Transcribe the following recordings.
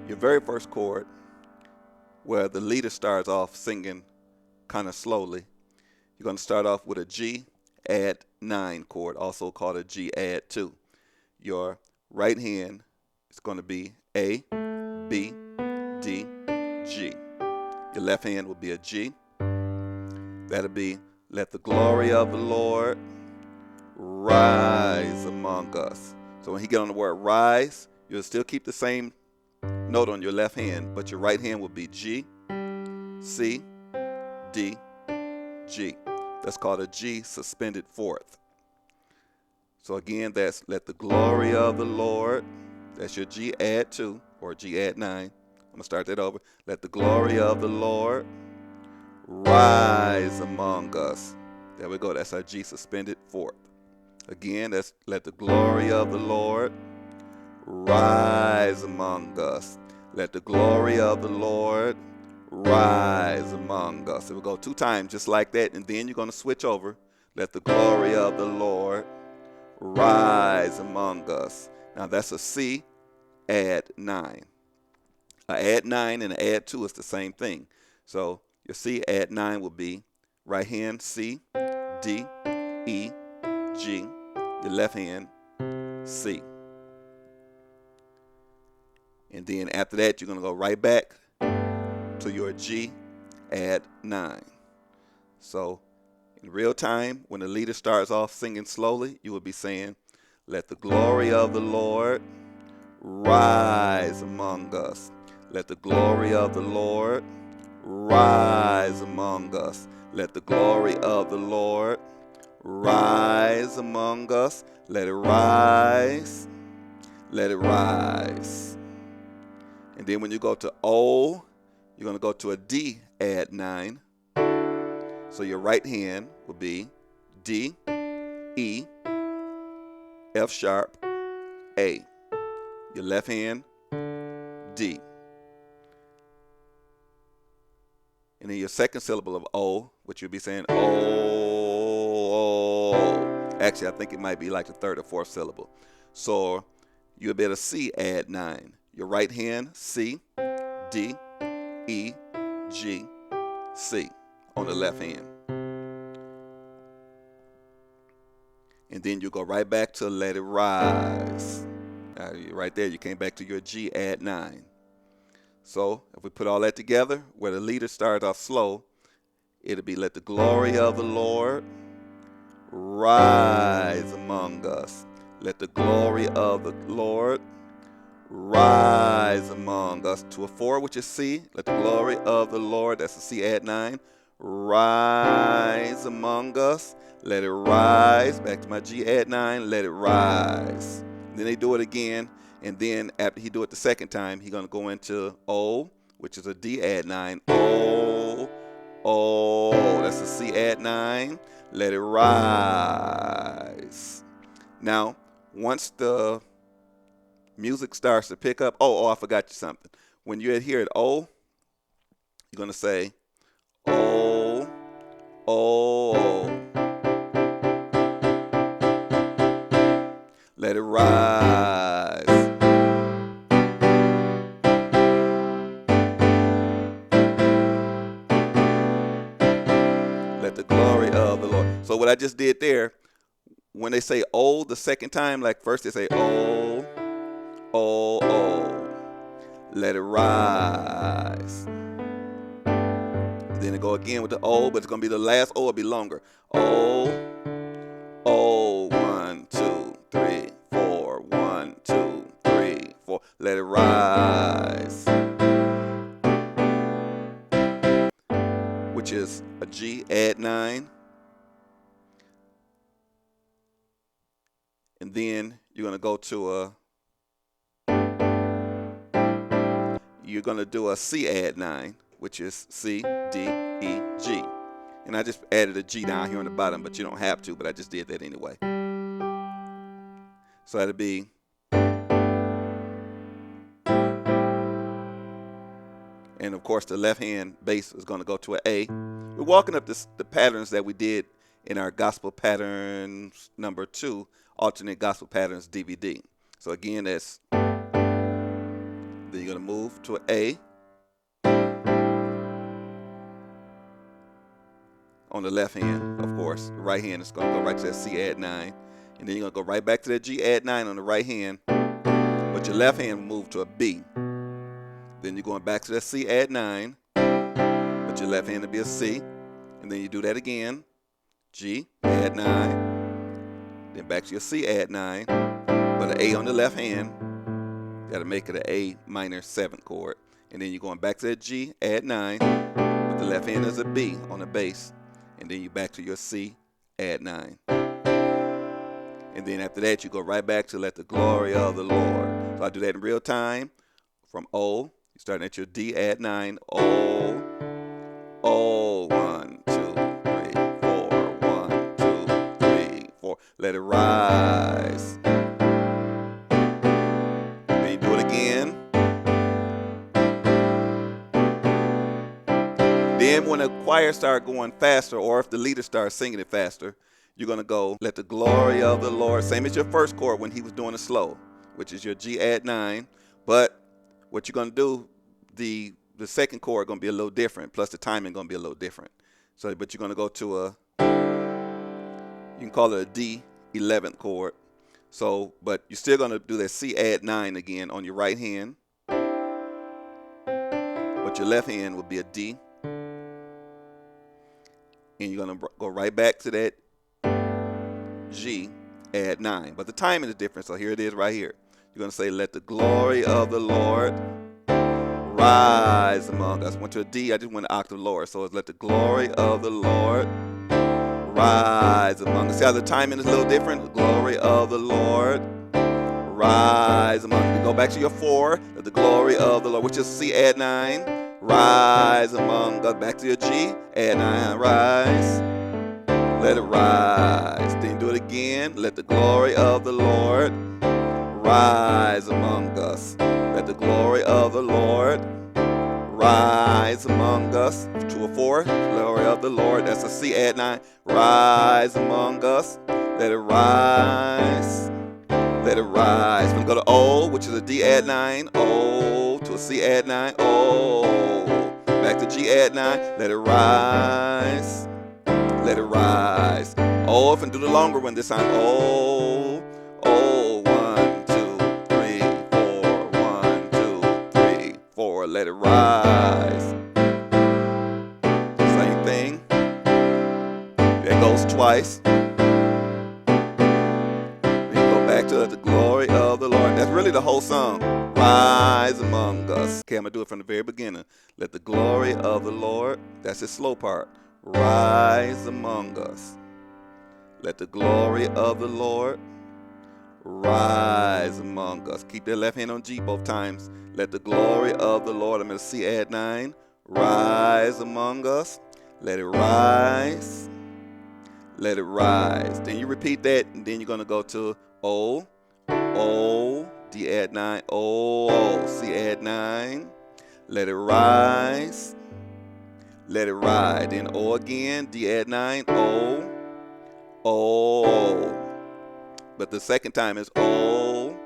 your very first chord, where the leader starts off singing kind of slowly, you're going to start off with a G add 9 chord, also called a G add 2. Your right hand is going to be A, B, D, G. Your left hand will be a G. That'll be let the glory of the Lord rise among us. So when he get on the word rise, you'll still keep the same note on your left hand, but your right hand will be G, C, D, G. That's called a G suspended fourth. So again, that's let the glory of the Lord. That's your G add 2 or G add 9. I'm going to start that over. Let the glory of the Lord rise among us. There we go. That's our G suspended fourth. Again, that's let the glory of the Lord rise among us. Let the glory of the Lord rise among us. So we'll go 2 times just like that, and then you're going to switch over. Let the glory of the Lord rise among us. Now that's a C add 9. A add 9 and a add 2 is the same thing. So your C add 9 will be right hand C, D, E, G. Your left hand C. And then after that, you're going to go right back to your G add 9. So in real time, when the leader starts off singing slowly, you will be saying, let the glory of the Lord rise among us. Let the glory of the Lord rise among us. Let the glory of the Lord rise among us. Let it rise. Let it rise. And then when you go to O, you're going to go to a D add 9. So your right hand will be D, E, F sharp, A. Your left hand, D. And then your second syllable of O, which you'll be saying O. Actually, I think it might be like the third or fourth syllable. So you'll be at a C add 9. Your right hand, C, D, E, G, C on the left hand. And then you go right back to let it rise. Now, right there, you came back to your G add 9. So if we put all that together, where the leader starts off slow, it'll be let the glory of the Lord rise among us. Let the glory of the Lord rise among us. To a 4, which is C, let the glory of the Lord, that's a C add 9, rise among us. Let it rise. Back to my G add 9, let it rise. Then they do it again, and then after he do it the second time, he's going to go into O, which is a D add 9. O, that's a C add 9. Let it rise. Now, once the music starts to pick up, I forgot you something. When you hear it O, you're going to say O, let it rise. Let the glory of the Lord. So what I just did there, when they say O the second time, like first they say O, let it rise. Then it go again with the O, but it's going to be the last O will be longer. O, 1, 2, 3, 4, 1, 2, 3, 4. Let it rise. Which is a G add 9. And then you're going to go to you're going to do a C add 9, which is C, D, E, G. And I just added a G down here on the bottom, but you don't have to, but I just did that anyway. So that'll be and of course the left hand bass is going to go to an A. We're walking up the patterns that we did in our Gospel Patterns number 2, Alternate Gospel Patterns DVD. So again, that's Then you're going to move to an A on the left hand, of course. The right hand is going to go right to that C, add 9. And then you're going to go right back to that G, add 9 on the right hand. But your left hand will move to a B. Then you're going back to that C, add 9. But your left hand will be a C. And then you do that again. G, add 9. Then back to your C, add 9. But an A on the left hand, you got to make it an A minor 7th chord. And then you're going back to that G, add 9. But the left hand is a B on the bass. And then you back to your C, add 9. And then after that, you go right back to let the glory of the Lord. So I do that in real time. From O, you're starting at your D, add 9. O, O, 1, 2, 3, 4, 1, 2, 3, 4. Let it rise. Then you do it again. Then when the choir starts going faster, or if the leader starts singing it faster, you're going to go, let the glory of the Lord, same as your first chord when he was doing it slow, which is your G, add 9. But what you're going to do, the second chord going to be a little different, plus the timing going to be a little different. So, but you're going to go to a, you can call it a D 11th chord. So, but you're still going to do that C, add 9 again on your right hand. But your left hand will be a D. And you're going to go right back to that G, add 9. But the timing is different, so here it is right here. You're going to say, let the glory of the Lord rise among us. Went to a D, I just went an octave lower. So it's let the glory of the Lord rise among us. See how the timing is a little different? The glory of the Lord rise among us. Go back to your 4, let the glory of the Lord, which is C, add 9. Rise among us. Back to your G, add 9, rise. Let it rise. Then do it again. Let the glory of the Lord rise among us. Let the glory of the Lord rise among us. 2 or 4. Glory of the Lord. That's a C, add 9. Rise among us. Let it rise. Let it rise. We're going to go to O, which is a D, add 9. O to a C, add 9. O. Back to G, add 9. Let it rise. Let it rise. O, and do the longer one this time. O, O, 1, 2, 3, 4, 1, 2, 3, 4. Let it rise. Same thing. That goes twice. Then you go back to the glory of the Lord. That's really the whole song. Rise among us. Okay, I'm going to do it from the very beginning. Let the glory of the Lord, that's the slow part. Rise among us. Let the glory of the Lord rise among us. Keep that left hand on G both times. Let the glory of the Lord, I'm going to C, add 9. Rise among us. Let it rise. Let it rise. Then you repeat that, and then you're going to go to O, O, D, add 9. O, O, C, add 9. Let it rise. Let it ride. Then O again, D, add 9. O, O. But the second time is O,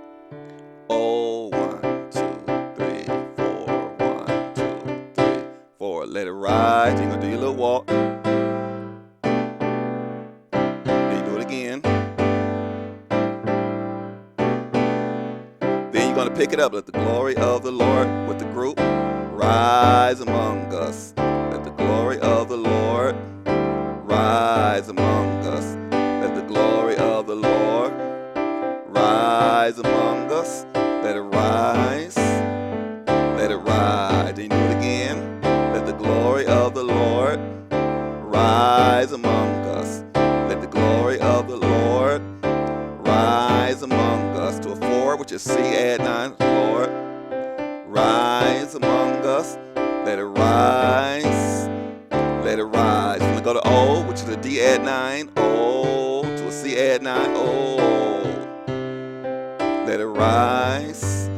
O, 1, 2, 3, 4, 1, 2, 3, 4. Let it ride. Then you're going to do your little walk. Then you do it again. Then you're going to pick it up. Let the glory of the Lord with the group rise among us. Let the glory of the Lord rise among us. Let the glory of the Lord rise among us. Let it rise. Let it rise. Then you do it again. Let the glory of the Lord rise among us. Let the glory of the Lord rise among us. To a 4, which is C, add 9. Lord, rise among us. Let it rise. Let it rise. We're going to go to O, which is a D, add 9. O to a C, add 9. O. Let it rise.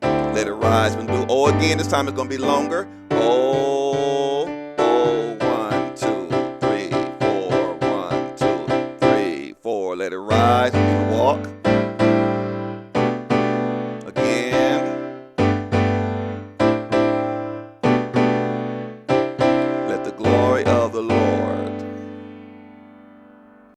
Let it rise. We're going to do O again. This time it's going to be longer. O, O, 1, 2, 3, 4, 1, 2, 3, 4. Let it rise. We're going to walk. Again. Let the glory of